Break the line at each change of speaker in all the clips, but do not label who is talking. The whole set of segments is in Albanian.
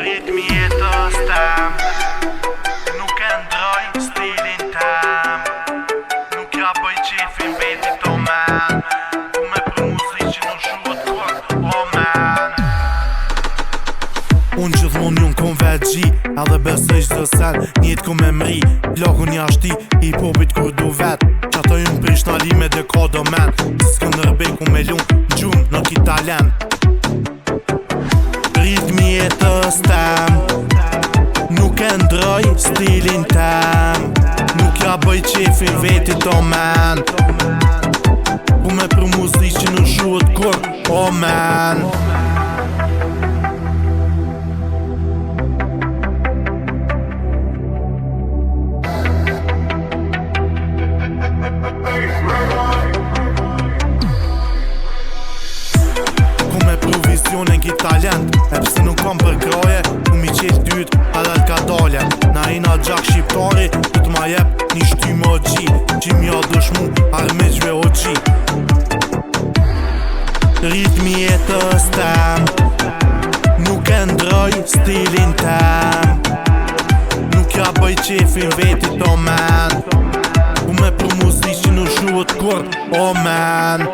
Ritmi jetës tem, nuk e ndroj stilin tem. Nuk ja bëj qefin vetit o man, ku me për muzik që nuk shuhet kur o man. Unë gjithmon njën kom vegji, edhe besoj qdo sen, njetë kom e mri, plakun jashti, hip-hopit kur du vet. Qato ju m'prish n'alime dhe ka do men, Skënderbej ku me lun, gjumë në ki talent. Ritmi jetës tem, nuk e ndroj stilin tem. Nuk ja bëj qefin vetit o man, ku me për muzik që nuk shuhet kur o man. Visionen ki talent, e pse nuk kam për kraje, ku mi qelë dyt, edhe l'ka dalje. Na ina gjak shqiptari, ku t'ma jep një shtyme o gji, që m'ja dëshmu armiqve o gji. Ritmi jetës tem, nuk e ndroj stilin tem. Nuk ja bëj qefin vetit o man, ku me për muzik që nuk shuhet kur o man.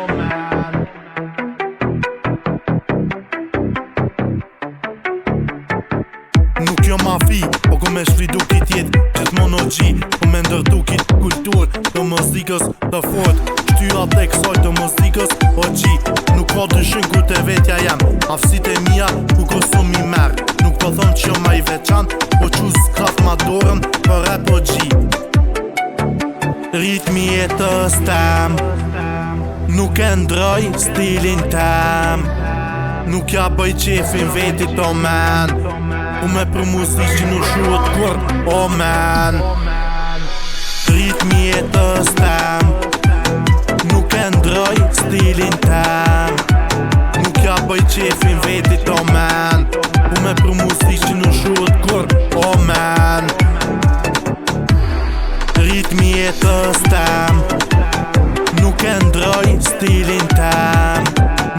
Nuk jo mafi, po ku me shfridu kit jet gjithmon o gji, po me ndërtu kit kultur të muzikës të fort. Shtyra të kësaj të muzikës o gji, nuk ka dyshim ku të vetja jem. Afsit e mija ku kosum i merr, nuk po thonë që jo ma i veçant, po qu s'kraf ma dorën për rap o gji. Ritmi jetës tem, nuk e ndroj stilin tem. Nuk ja bëj qefin vetit o man, ku me për muzik që nuk shuhet kur o man. Ritmi jetës tem, nuk e ndroj stilin tem. Nuk ja bëj qefin vetit o man, ku me për muzik që nuk shuhet kur o man. Ritmi jetës tem, nuk e ndroj stilin tem.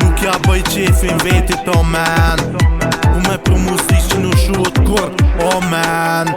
Nuk ja bëj qefin vetit o man, ku me për muzik që nuk shuhet kur o man.